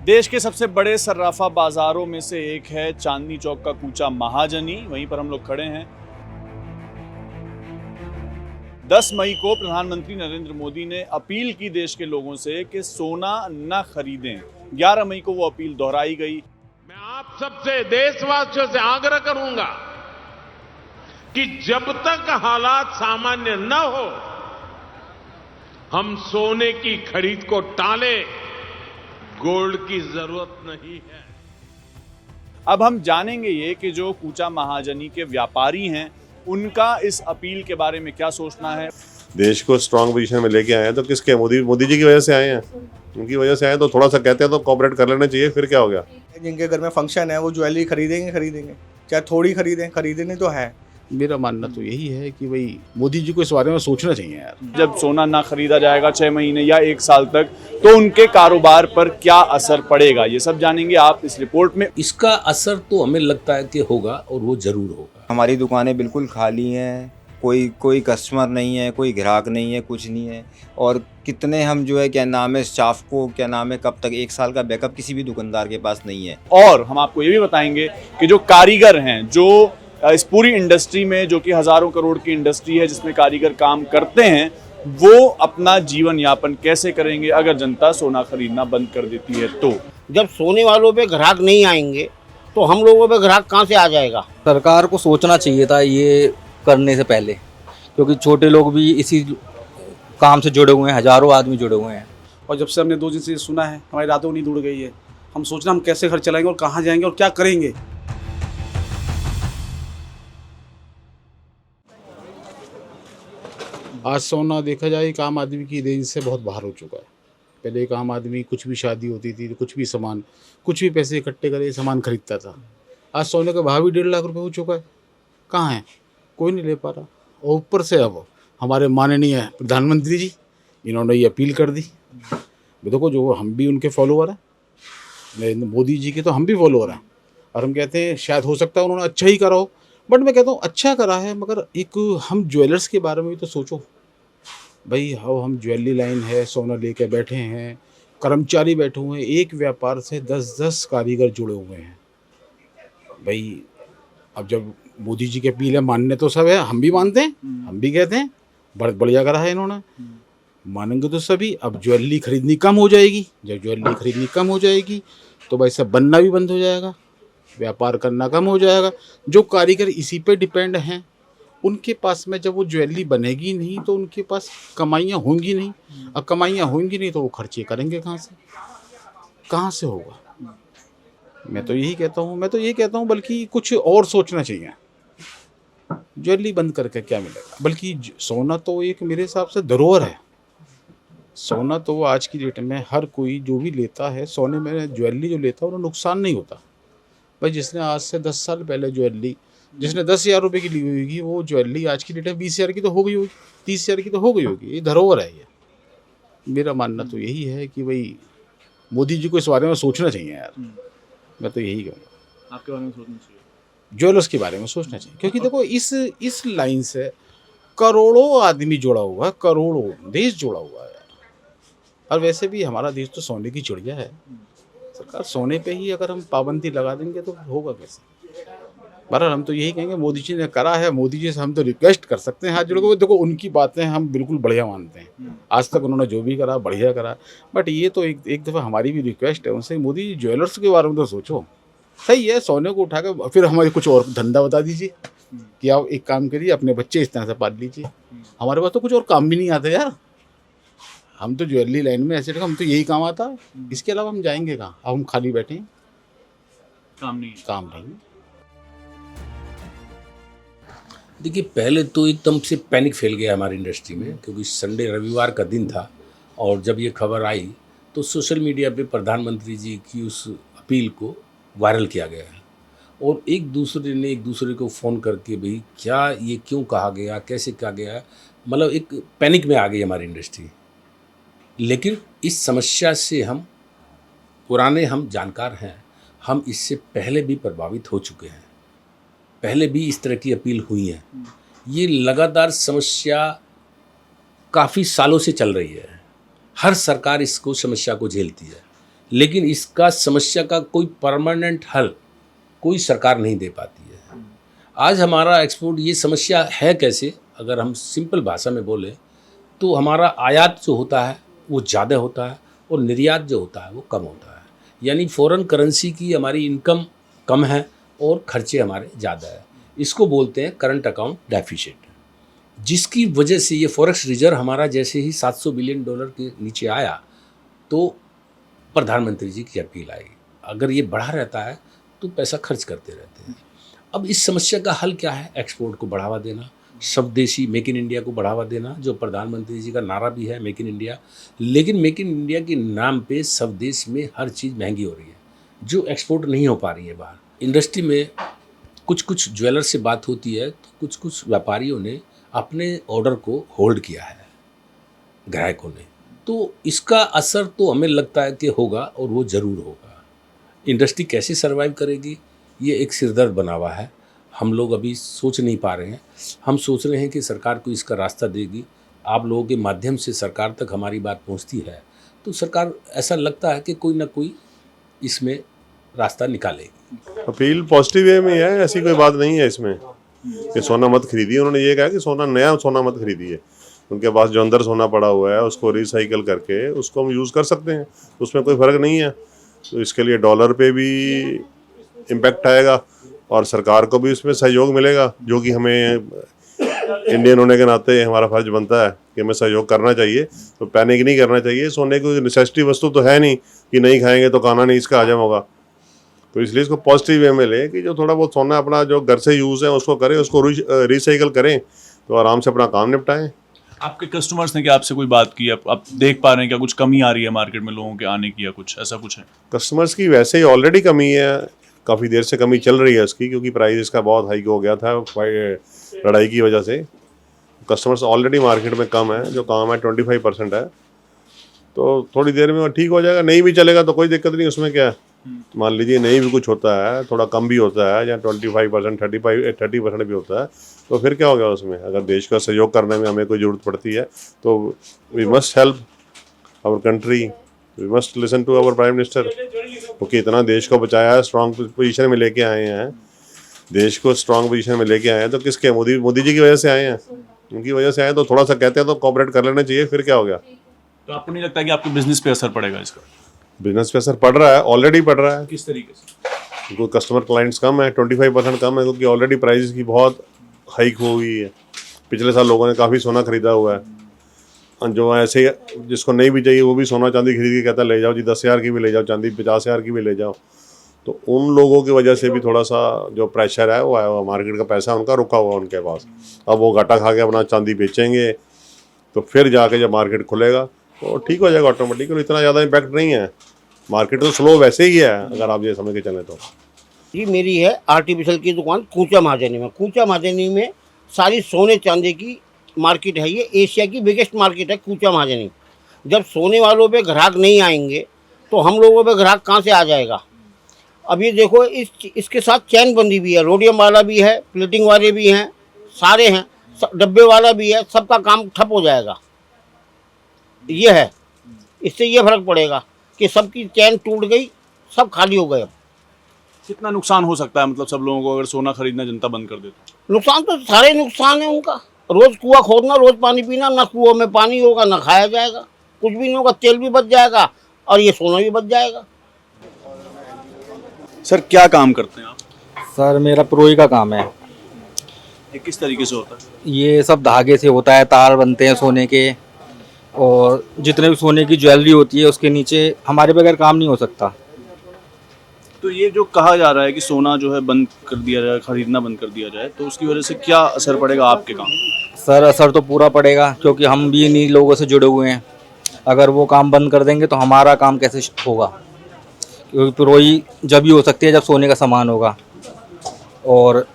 देश के सबसे बड़े सर्राफा बाजारों में से एक है चांदनी चौक का कूचा महाजनी। वहीं पर हम लोग खड़े हैं। 10 मई को प्रधानमंत्री नरेंद्र मोदी ने अपील की देश के लोगों से कि सोना न खरीदें। 11 मई को वो अपील दोहराई गई। मैं आप सबसे देशवासियों से आग्रह करूंगा कि जब तक हालात सामान्य न हो हम सोने की खरीद को टालें। गोल्ड की जरूरत नहीं है। अब हम जानेंगे ये कि जो कूचा महाजनी के व्यापारी हैं उनका इस अपील के बारे में क्या सोचना है। देश को स्ट्रांग पोजीशन में लेके आए हैं तो किसके मोदी जी की वजह से आए हैं। उनकी वजह से आए तो थोड़ा सा कहते हैं तो कोऑपरेट कर लेना चाहिए। फिर क्या हो गया। जिनके घर में फंक्शन है वो ज्वेलरी खरीदेंगे, चाहे थोड़ी खरीदें तो है। मेरा मानना तो यही है कि भाई मोदी जी को इस बारे में सोचना चाहिए यार। जब सोना ना खरीदा जाएगा 6 महीने या 1 साल तक तो उनके कारोबार पर क्या असर पड़ेगा, ये सब जानेंगे आप इस रिपोर्ट में। इसका असर तो हमें लगता है कि होगा और वो जरूर होगा। हमारी दुकानें बिल्कुल खाली हैं, कोई कस्टमर नहीं है, कोई ग्राहक नहीं है, कुछ नहीं है। और कितने हम जो है क्या नाम है स्टाफ को क्या नाम है कब तक 1 साल का बैकअप किसी भी दुकानदार के पास नहीं है। और हम आपको ये भी बताएंगे कि जो कारीगर हैं, जो इस पूरी इंडस्ट्री में, जो कि हजारों करोड़ की इंडस्ट्री है जिसमें कारीगर काम करते हैं, वो अपना जीवन यापन कैसे करेंगे अगर जनता सोना खरीदना बंद कर देती है। तो जब सोने वालों पे ग्राहक नहीं आएंगे तो हम लोगों पे ग्राहक कहाँ से आ जाएगा। सरकार को सोचना चाहिए था ये करने से पहले, क्योंकि छोटे लोग भी इसी काम से जुड़े हुए हैं, हजारों आदमी जुड़े हुए हैं। और जब से हमने 2 दिन से सुना है हमारी रातों नींद उड़ गई है। हम सोचना हम कैसे घर चलाएंगे और कहाँ जाएंगे और क्या करेंगे। आज सोना देखा जाए एक आम आदमी की रेंज से बहुत बाहर हो चुका है। पहले एक आम आदमी कुछ भी शादी होती थी तो कुछ भी पैसे इकट्ठे करे सामान खरीदता था। आज सोने का भाव भी 1.5 लाख रुपए हो चुका है। कहाँ है, कोई नहीं ले पा रहा। और ऊपर से अब हमारे माननीय प्रधानमंत्री जी इन्होंने ये अपील कर दी। देखो जो हम भी उनके फॉलोअर हैं, नरेंद्र मोदी जी के तो हम भी फॉलोअर हैं। और हम कहते हैं शायद हो सकता है उन्होंने अच्छा ही करा हो, बट मैं कहता हूँ अच्छा करा है, मगर एक हम ज्वेलर्स के बारे में भी तो सोचो भाई। हम ज्वेलरी लाइन है, सोना लेके बैठे हैं, कर्मचारी बैठे हुए हैं, एक व्यापार से 10-10 कारीगर जुड़े हुए हैं भाई। अब जब मोदी जी की अपील है, मानने तो सब है, हम भी मानते हैं, हम भी कहते हैं बढ़िया करा है इन्होंने, मानेंगे तो सभी। अब ज्वेलरी खरीदनी कम हो जाएगी, जब ज्वेलरी खरीदनी कम हो जाएगी तो भाई सब बनना भी बंद हो जाएगा, व्यापार करना कम हो जाएगा। जो कारीगर इसी पे डिपेंड हैं उनके पास में जब वो ज्वेलरी बनेगी नहीं तो उनके पास कमाइयाँ होंगी नहीं। अब कमाइयाँ होंगी नहीं तो वो खर्चे करेंगे कहाँ से होगा। मैं तो यही कहता हूँ बल्कि कुछ और सोचना चाहिए। ज्वेलरी बंद करके क्या मिलेगा, बल्कि सोना तो एक मेरे हिसाब से धरोहर है। सोना तो आज की डेट में हर कोई जो भी लेता है सोने में ज्वेलरी जो लेता है उन्हें नुकसान नहीं होता भाई। जिसने आज से 10 साल पहले ज्वेलरी जिसने 10,000 रुपये की ली होगी वो ज्वेलरी आज की डेट में 20,000 की तो हो गई होगी, 30,000 की तो हो गई होगी। ये धरोहर है। ये मेरा मानना तो यही है कि भाई मोदी जी को इस बारे में सोचना चाहिए यार। मैं तो यही कहूँगा। आपके बारे में सोचना चाहिए, ज्वेलर्स के बारे में सोचना चाहिए, क्योंकि देखो इस लाइन से करोड़ों आदमी जुड़ा हुआ है, करोड़ों देश जुड़ा हुआ है यार। और वैसे भी हमारा देश तो सोने की चिड़िया है। सरकार सोने पे ही अगर हम पाबंदी लगा देंगे तो होगा कैसे। बहरहाल हम तो यही कहेंगे मोदी जी ने करा है, मोदी जी से हम तो रिक्वेस्ट कर सकते हैं हाथ जोड़ के। देखो उनकी बातें हम बिल्कुल बढ़िया मानते हैं, आज तक उन्होंने जो भी करा बढ़िया करा। बट ये तो एक दफ़ा हमारी भी रिक्वेस्ट है उनसे, मोदी जी ज्वेलर्स के बारे में तो सोचो। सही है सोने को उठा कर फिर हमारे कुछ और धंधा बता दीजिए कि आप एक काम करिए अपने बच्चे इस तरह से पाल लीजिए। हमारे पास तो कुछ और काम भी नहीं आता यार। हम तो ज्वेलरी लाइन में ऐसे हम तो यही काम आता है, इसके अलावा हम जाएंगे कहाँ। अब हम खाली बैठे हैं, काम नहीं। देखिए पहले तो एकदम से पैनिक फैल गया हमारी इंडस्ट्री में, क्योंकि संडे रविवार का दिन था और जब ये खबर आई तो सोशल मीडिया पे प्रधानमंत्री जी की उस अपील को वायरल किया गया है। और एक दूसरे को फ़ोन करके भाई क्या ये क्यों कहा गया, कैसे कहा गया, मतलब एक पैनिक में आ गई हमारी इंडस्ट्री। लेकिन इस समस्या से हम जानकार हैं, हम इससे पहले भी प्रभावित हो चुके हैं, पहले भी इस तरह की अपील हुई है। ये लगातार समस्या काफ़ी सालों से चल रही है, हर सरकार इसको समस्या को झेलती है, लेकिन इसका समस्या का कोई परमानेंट हल कोई सरकार नहीं दे पाती है। आज हमारा एक्सपोर्ट ये समस्या है कैसे, अगर हम सिंपल भाषा में बोलें तो हमारा आयात जो होता है वो ज़्यादा होता है और निर्यात जो होता है वो कम होता है। यानी फॉरेन करेंसी की हमारी इनकम कम है और खर्चे हमारे ज़्यादा है। इसको बोलते हैं करंट अकाउंट डेफिसिट, जिसकी वजह से ये फॉरेक्स रिजर्व हमारा जैसे ही $700 बिलियन के नीचे आया तो प्रधानमंत्री जी की अपील आई, अगर ये बढ़ा रहता है तो पैसा खर्च करते रहते हैं। अब इस समस्या का हल क्या है? एक्सपोर्ट को बढ़ावा देना, स्वदेशी मेक इन इंडिया को बढ़ावा देना, जो प्रधानमंत्री जी का नारा भी है मेक इन इंडिया। लेकिन मेक इन इंडिया के नाम पे स्वदेश में हर चीज़ महंगी हो रही है, जो एक्सपोर्ट नहीं हो पा रही है बाहर। इंडस्ट्री में कुछ ज्वेलर से बात होती है तो कुछ व्यापारियों ने अपने ऑर्डर को होल्ड किया है ग्राहकों ने, तो इसका असर तो हमें लगता है कि होगा और वो ज़रूर होगा। इंडस्ट्री कैसे सर्वाइव करेगी ये एक सिरदर्द बना हुआ है, हम लोग अभी सोच नहीं पा रहे हैं। हम सोच रहे हैं कि सरकार को इसका रास्ता देगी, आप लोगों के माध्यम से सरकार तक हमारी बात पहुंचती है तो सरकार ऐसा लगता है कि कोई ना कोई इसमें रास्ता निकालेगी। अपील पॉजिटिव वे में है, ऐसी कोई बात नहीं है इसमें कि सोना मत खरीदिए। उन्होंने ये कहा कि सोना, नया सोना मत खरीदिए। उनके पास जो अंदर सोना पड़ा हुआ है उसको रिसाइकल करके उसको हम यूज़ कर सकते हैं, उसमें कोई फ़र्क नहीं है। तो इसके लिए डॉलर पे भी इम्पैक्ट आएगा और सरकार को भी उसमें सहयोग मिलेगा, जो कि हमें इंडियन होने के नाते हमारा फर्ज बनता है कि हमें सहयोग करना चाहिए। तो पैनिक नहीं करना चाहिए। सोने की नेसेसिटी वस्तु तो है नहीं कि नहीं खाएंगे तो खाना नहीं इसका हजम होगा। तो इसलिए इसको पॉजिटिव वे में ले कि जो थोड़ा बहुत सोना अपना जो घर से यूज़ है उसको करें, उसको रिसाइकल करें तो आराम से अपना काम निपटाएं। आपके कस्टमर्स ने क्या आपसे कोई बात की? आप देख पा रहे हैं क्या कुछ कमी आ रही है मार्केट में लोगों के आने की, या कुछ ऐसा कुछ है? कस्टमर्स की वैसे ही ऑलरेडी कमी है, काफ़ी देर से कमी चल रही है उसकी, क्योंकि प्राइस इसका बहुत हाइक हो गया था लड़ाई की वजह से। कस्टमर्स ऑलरेडी मार्केट में कम है, जो काम है 25% है। तो थोड़ी देर में वो ठीक हो जाएगा। नहीं भी चलेगा तो कोई दिक्कत नहीं, उसमें क्या है। मान लीजिए नहीं भी कुछ होता है, थोड़ा कम भी होता है या 25%, 30% भी होता है, तो फिर क्या हो गया उसमें। अगर देश का सहयोग करने में हमें कोई ज़रूरत पड़ती है तो we must help our country, we must listen to our prime minister, क्योंकि इतना देश को बचाया है, स्ट्रॉन्ग पोजीशन में लेके आए हैं, देश को स्ट्रॉन्ग पोजीशन में लेके आए हैं। तो किसके? मोदी जी की वजह से आए हैं, उनकी वजह से आए। तो थोड़ा सा कहते हैं तो कोऑपरेट कर लेना चाहिए, फिर क्या हो गया। तो आपको नहीं लगता कि आपके बिजनेस पे असर पड़ेगा इसका? बिजनेस पे असर पड़ रहा है, ऑलरेडी पड़ रहा है। किस तरीके से? क्योंकि कस्टमर क्लाइंट्स कम है, 25% कम है, क्योंकि ऑलरेडी प्राइस की बहुत हाइक हो गई है। पिछले साल लोगों ने काफ़ी सोना खरीदा हुआ है। जो ऐसे जिसको नहीं भी चाहिए वो भी सोना चांदी खरीद के कहता ले जाओ जी, 10,000 की भी ले जाओ, चांदी 50,000 की भी ले जाओ। तो उन लोगों की वजह से भी थोड़ा सा जो प्रेशर है वो आया हुआ, मार्केट का पैसा उनका रुका हुआ उनके पास। अब वो घाटा खा के अपना चांदी बेचेंगे तो फिर जाके जब मार्केट खुलेगा तो ठीक हो जाएगा ऑटोमेटिकली। इतना ज़्यादा इम्पैक्ट नहीं है, मार्केट तो स्लो वैसे ही है अगर आप ये समझ के चलें तो। जी मेरी है आर्टिफिशियल की दुकान कूचा महाजनी में। कूचा महाजनी में सारी सोने चांदी की मार्केट है, ये एशिया की बिगेस्ट मार्केट है कूचा महाजनी। जब सोने वालों पे ग्राहक नहीं आएंगे तो हम लोगों पे ग्राहक कहाँ से आ जाएगा। अब ये देखो इसके साथ चैन बंदी भी है, रोडियम वाला भी है, प्लेटिंग वाले भी हैं, सारे हैं, डब्बे वाला भी है, सबका काम ठप हो जाएगा। ये है, इससे ये फर्क पड़ेगा कि सबकी चैन टूट गई, सब खाली हो गए। अब कितना नुकसान हो सकता है, मतलब सब लोगों को अगर सोना खरीदना जनता बंद कर दे तो? नुकसान तो सारे नुकसान है उनका। रोज कुआं खोदना, रोज पानी पीना, ना कुआं में पानी होगा ना खाया जाएगा, कुछ भी नहीं होगा, तेल भी बच जाएगा और ये सोना भी बच जाएगा। सर क्या काम करते हैं आप? सर मेरा प्रोई का काम है। ये किस तरीके से होता है? ये सब धागे से होता है, तार बनते हैं सोने के, और जितने भी सोने की ज्वेलरी होती है उसके नीचे हमारे बगैर काम नहीं हो सकता। तो ये जो कहा जा रहा है कि सोना जो है बंद कर दिया जाए, खरीदना बंद कर दिया जाए, तो उसकी वजह से क्या असर पड़ेगा आपके काम? सर असर तो पूरा पड़ेगा, क्योंकि हम भी इन्हीं लोगों से जुड़े हुए हैं। अगर वो काम बंद कर देंगे तो हमारा काम कैसे होगा, क्योंकि प्रोई जब ही हो सकती है जब सोने का सामान होगा, और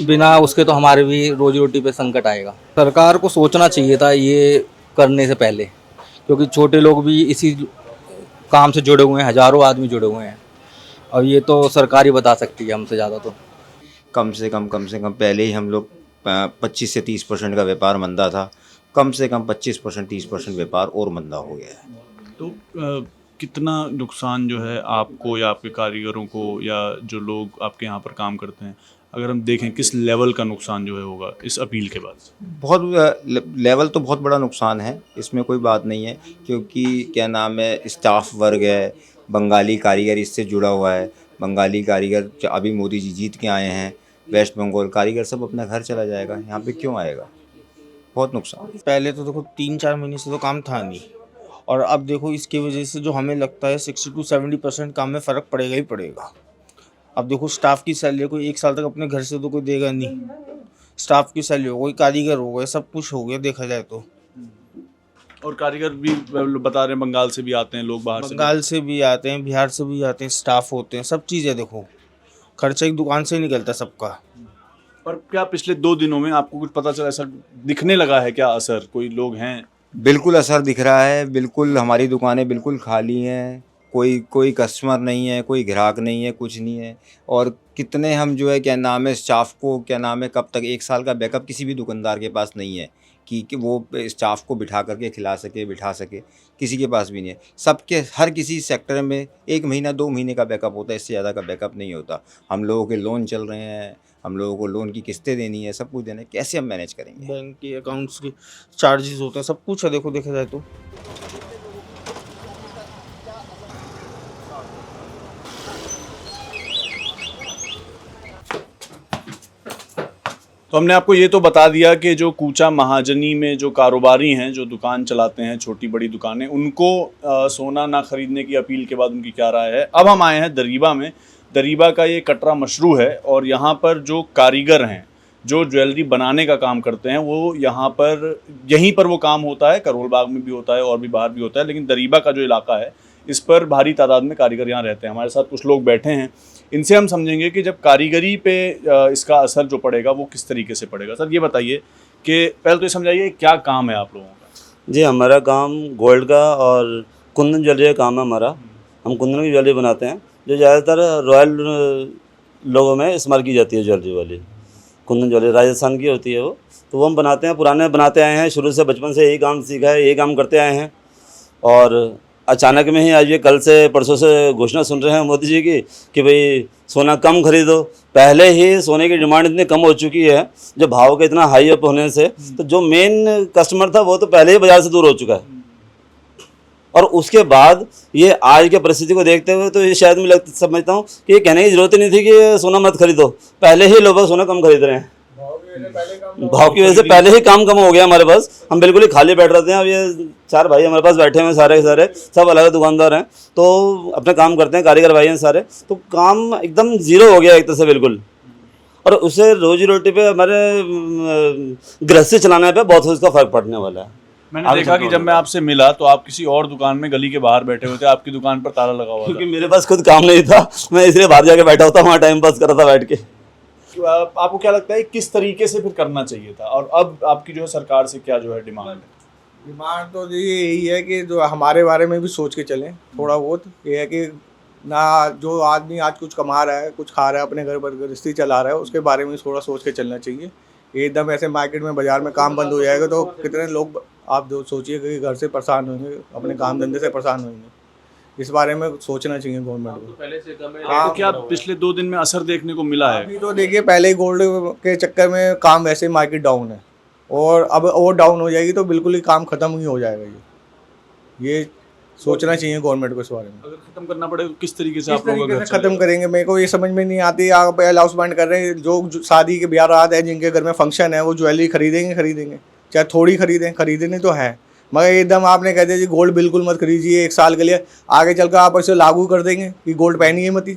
बिना उसके तो हमारे भी रोजी रोटी पे संकट आएगा। सरकार को सोचना चाहिए था ये करने से पहले, क्योंकि छोटे लोग भी इसी काम से जुड़े हुए हैं, हज़ारों आदमी जुड़े हुए हैं। और ये तो सरकार ही बता सकती है हमसे ज़्यादा। तो कम से कम पहले ही हम लोग 25 से 30% का व्यापार मंदा था, कम से कम 25% 30% व्यापार और मंदा हो गया है। तो कितना नुकसान जो है आपको या आपके कारीगरों को या जो लोग आपके यहाँ पर काम करते हैं, अगर हम देखें किस लेवल का नुकसान जो है होगा इस अपील के बाद? बहुत लेवल तो बहुत बड़ा नुकसान है, इसमें कोई बात नहीं है, क्योंकि क्या नाम है, स्टाफ वर्ग है, बंगाली कारीगर इससे जुड़ा हुआ है। बंगाली कारीगर अभी मोदी जी जीत के आए हैं, वेस्ट बंगाल कारीगर सब अपना घर चला जाएगा, यहाँ पे क्यों आएगा? बहुत नुकसान। पहले तो देखो 3-4 महीने से तो काम था नहीं, और अब देखो इसकी वजह से जो हमें लगता है 60 to 70% काम में फ़र्क पड़ेगा ही पड़ेगा। अब देखो स्टाफ की सैलरी कोई 1 साल तक अपने घर से तो कोई देगा नहीं, स्टाफ की सैलरी हो गई, कारीगर हो गए, सब कुछ हो गया देखा जाए तो। और कारीगर भी बता रहे हैं बंगाल से भी आते हैं लोग, बाहर से बंगाल से भी आते हैं, बिहार से भी आते हैं, स्टाफ होते हैं, सब चीज़ें देखो, खर्चा एक दुकान से ही निकलता है सबका। पर क्या पिछले 2 दिनों में आपको कुछ पता चला, ऐसा दिखने लगा है क्या असर? कोई लोग हैं? बिल्कुल असर दिख रहा है, बिल्कुल हमारी दुकानें बिल्कुल खाली हैं, कोई कस्टमर नहीं है, कोई ग्राहक नहीं है, कुछ नहीं है। और कितने हम जो है क्या नाम है, स्टाफ को क्या नाम है, कब तक 1 साल का बैकअप किसी भी दुकानदार के पास नहीं है कि वो स्टाफ को बिठा करके खिला सके, बिठा सके, किसी के पास भी नहीं है। सबके हर किसी सेक्टर में 1 महीना 2 महीने का बैकअप होता है, इससे ज़्यादा का बैकअप नहीं होता। हम लोगों के लोन चल रहे हैं, हम लोगों को लोन की किस्तें देनी है, सब कुछ देना है, कैसे हम मैनेज करेंगे? बैंक के अकाउंट्स के चार्जेस होते हैं, सब कुछ है देखो देखा जाए तो। तो हमने आपको ये तो बता दिया कि जो कूचा महाजनी में जो कारोबारी हैं, जो दुकान चलाते हैं, छोटी बड़ी दुकानें, उनको सोना ना खरीदने की अपील के बाद उनकी क्या राय है। अब हम आए हैं दरीबा में। दरीबा का ये कटरा मशरू है और यहाँ पर जो कारीगर हैं, जो ज्वेलरी बनाने का काम करते हैं, वो यहीं पर वो काम होता है। करोल बाग में भी होता है और भी बाहर भी होता है, लेकिन दरीबा का जो इलाका है, इस पर भारी तादाद में कारीगर यहाँ रहते हैं। हमारे साथ कुछ लोग बैठे हैं, इनसे हम समझेंगे कि जब कारीगरी पे इसका असर जो पड़ेगा वो किस तरीके से पड़ेगा। सर ये बताइए कि पहले तो ये समझाइए क्या काम है आप लोगों का? जी, हमारा काम गोल्ड का और कुंदन ज्वेलरी का काम है हमारा। हम कुंदन की ज्वेलरी बनाते हैं, जो ज़्यादातर रॉयल लोगों में इस्तेमाल की जाती है। ज्वेलरी वाली कुंदन ज्वेलरी राजस्थान की होती है तो वो हम बनाते हैं, पुराने बनाते आए हैं, शुरू से बचपन से यही काम सीखा है, यही काम करते आए हैं। और अचानक में ही आज ये कल से परसों से घोषणा सुन रहे हैं मोदी जी की कि भाई सोना कम खरीदो। पहले ही सोने की डिमांड इतनी कम हो चुकी है, जो भाव के इतना हाई अप होने से, तो जो मेन कस्टमर था वो तो पहले ही बाज़ार से दूर हो चुका है। और उसके बाद ये आज के परिस्थिति को देखते हुए तो ये शायद मैं समझता हूँ कि ये कहने की ज़रूरत ही नहीं थी कि सोना मत खरीदो। पहले ही लोग सोना कम खरीद रहे हैं, भाव की वजह से पहले ही काम कम हो गया हमारे पास। हम बिल्कुल ही खाली बैठ रहे थे। अब ये 4 भाई हमारे पास बैठे हुए हैं, सारे के सारे सब अलग दुकानदार हैं, तो अपने काम करते हैं, कारीगर भाई हैं सारे, तो काम एकदम ज़ीरो हो गया एक तरह से बिल्कुल। और उससे रोजी रोटी पे, हमारे गृहस्थी चलाने पे बहुत उसका फ़र्क पड़ने वाला है। मैंने देखा कि जब मैं आपसे मिला तो आप किसी और दुकान में गली के बाहर बैठे हुए थे, आपकी दुकान पर ताला लगा हुआ था। क्योंकि मेरे पास खुद काम नहीं था, मैं इसलिए बाहर जाके बैठा होता, वहाँ टाइम पास कर रहा था बैठ के। आपको क्या लगता है किस तरीके से फिर करना चाहिए था, और अब आपकी जो है सरकार से क्या जो है डिमांड है? डिमांड तो जी यही है कि जो हमारे बारे में भी सोच के चलें थोड़ा बहुत। ये है कि ना जो आदमी आज कुछ कमा रहा है, कुछ खा रहा है, अपने घर पर गृहस्थी चला रहा है, उसके बारे में थोड़ा सोच के चलना चाहिए। एकदम ऐसे मार्केट में, बाजार में काम बंद हो जाएगा तो कितने लोग आप जो सोचिए कि घर से परेशान होंगे, अपने काम धंधे से परेशान होंगे। इस बारे में सोचना चाहिए गवर्नमेंट को। पहले से कम है तो क्या पिछले 2 दिन में असर देखने को मिला है? अभी तो देखिए, पहले ही गोल्ड के चक्कर में काम वैसे मार्केट डाउन है, और अब और डाउन हो जाएगी तो बिल्कुल ही काम खत्म ही हो जाएगा। ये सोचना चाहिए गवर्नमेंट को इस बारे में। अगर खत्म करना पड़े तो किस तरीके से आप लोग खत्म करेंगे? मेरे को ये समझ में नहीं आती। आप अनाउंसमेंट कर रहे हैं, जो शादी के ब्याह रात है, जिनके घर में फंक्शन है, वो ज्वेलरी खरीदेंगे, चाहे थोड़ी खरीदें तो है, मगर एकदम आपने कह दिया जी गोल्ड बिल्कुल मत खरीदिए 1 साल के लिए। आगे चलकर आप इसे लागू कर देंगे कि गोल्ड पहनिए मत ही,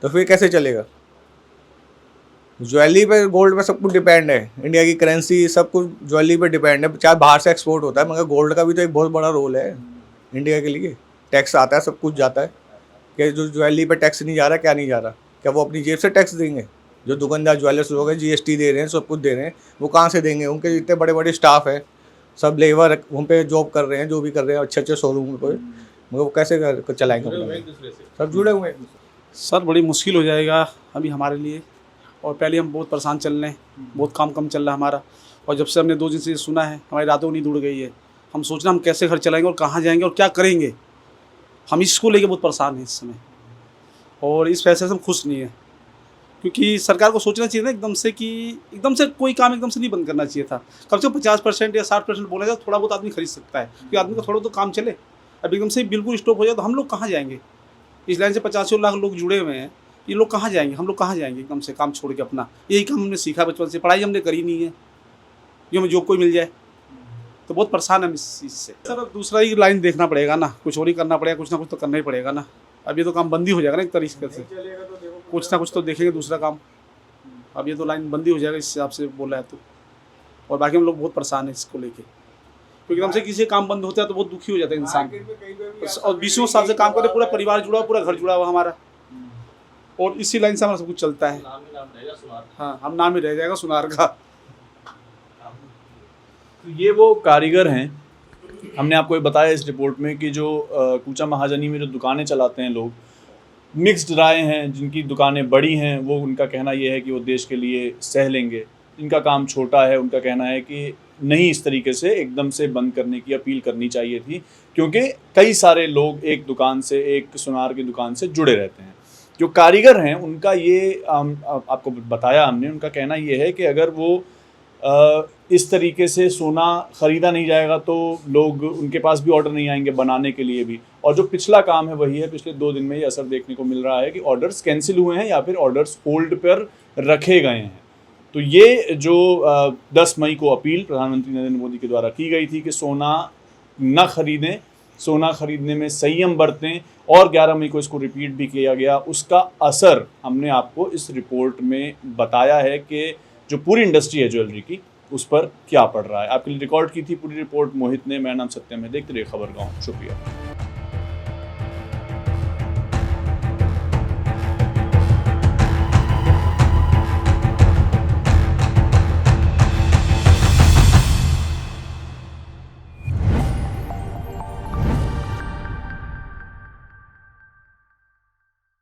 तो फिर कैसे चलेगा? ज्वेलरी पे, गोल्ड पे सब कुछ डिपेंड है। इंडिया की करेंसी सब कुछ ज्वेलरी पे डिपेंड है। चाहे बाहर से एक्सपोर्ट होता है, मगर गोल्ड का भी तो एक बहुत बड़ा रोल है इंडिया के लिए। टैक्स आता है, सब कुछ जाता है। कि जो ज्वेलरी पे टैक्स नहीं जा रहा, क्या नहीं जा रहा? क्या वो अपनी जेब से टैक्स देंगे? जो दुकानदार ज्वेलर्स लोग हैं, GST दे रहे हैं, सब कुछ दे रहे हैं, वो कहाँ से देंगे? उनके इतने बड़े बड़े स्टाफ है, सब लेबर वहाँ पे जॉब कर रहे हैं, जो भी कर रहे हैं अच्छे शोरूम पे, मगर वो कैसे चलाएंगे? सब जुड़े हुए हैं। सर बड़ी मुश्किल हो जाएगा अभी हमारे लिए, और पहले हम बहुत परेशान चल रहे हैं, बहुत काम कम चल रहा है हमारा। और जब से हमने 2 दिन से सुना है, हमारी रातों नींद उड़ गई है। हम सोच रहे हम कैसे घर चलाएंगे और कहाँ जाएंगे और क्या करेंगे। हम इसको लेके बहुत परेशान हैं इस समय, और इस फैसले से हम खुश नहीं हैं, क्योंकि सरकार को सोचना चाहिए ना एकदम से कि एकदम से कोई काम एकदम से नहीं बंद करना चाहिए था। कम से कम 50% या 60% बोला जाए, थोड़ा बहुत आदमी खरीद सकता है, क्योंकि आदमी का थोड़ा तो काम चले। अब एकदम से बिल्कुल स्टॉप हो जाए तो हम लोग कहाँ जाएंगे? इस लाइन से 85 लाख लोग जुड़े हुए हैं, ये लोग कहाँ जाएंगे? हम लोग कहाँ जाएंगे एकदम से काम छोड़ के अपना? यही काम हमने सीखा बचपन से, पढ़ाई हमने करी नहीं है, जो हमें जॉब कोई मिल जाए, तो बहुत परेशान है इस चीज़ से। सर अब दूसरा ही लाइन देखना पड़ेगा ना, कुछ और ही करना पड़ेगा, कुछ ना कुछ तो करना ही पड़ेगा ना। अब ये तो काम बंद ही हो जाएगा ना एक तरीके से, कुछ ना कुछ तो देखेंगे दूसरा काम। अब ये तो लाइन बंद ही हो जाएगा इस हिसाब से बोला है तो। और बाकी हम लोग बहुत परेशान हैं इसको लेके, क्योंकि एकदम से किसी काम बंद होता है तो बहुत दुखी हो जाता है इंसान। और 20 साल से काम करते, पूरा परिवार जुड़ा, पूरा घर जुड़ा हुआ हमारा, और इसी लाइन से हमारा सब कुछ चलता है। हाँ, हम नाम ही रह जाएगा सुनार का। तो ये वो कारीगर हैं, हमने आपको ये बताया इस रिपोर्ट में कि जो कूचा महाजनी में जो दुकानें चलाते हैं लोग, मिक्स्ड राय हैं। जिनकी दुकानें बड़ी हैं वो, उनका कहना ये है कि वो देश के लिए सह लेंगे। जिनका काम छोटा है उनका कहना है कि नहीं, इस तरीके से एकदम से बंद करने की अपील करनी चाहिए थी, क्योंकि कई सारे लोग एक दुकान से, एक सुनार की दुकान से जुड़े रहते हैं। जो कारीगर हैं उनका ये आपको बताया हमने, उनका कहना ये है कि अगर वो इस तरीके से सोना ख़रीदा नहीं जाएगा तो लोग, उनके पास भी ऑर्डर नहीं आएंगे बनाने के लिए भी। और जो पिछला काम है वही है, पिछले 2 दिन में ये असर देखने को मिल रहा है कि ऑर्डर्स कैंसिल हुए हैं या फिर ऑर्डर्स होल्ड पर रखे गए हैं। तो ये जो 10 मई को अपील प्रधानमंत्री नरेंद्र मोदी के द्वारा की गई थी कि सोना न खरीदें, सोना खरीदने में संयम बरतें, और 11 मई को इसको रिपीट भी किया गया, उसका असर हमने आपको इस रिपोर्ट में बताया है कि जो पूरी इंडस्ट्री है ज्वेलरी की, उस पर क्या पड़ रहा है। आपके लिए रिकॉर्ड की थी पूरी रिपोर्ट मोहित ने। मेरा नाम सत्यम है, देखते रहिए खबरगांव। शुक्रिया।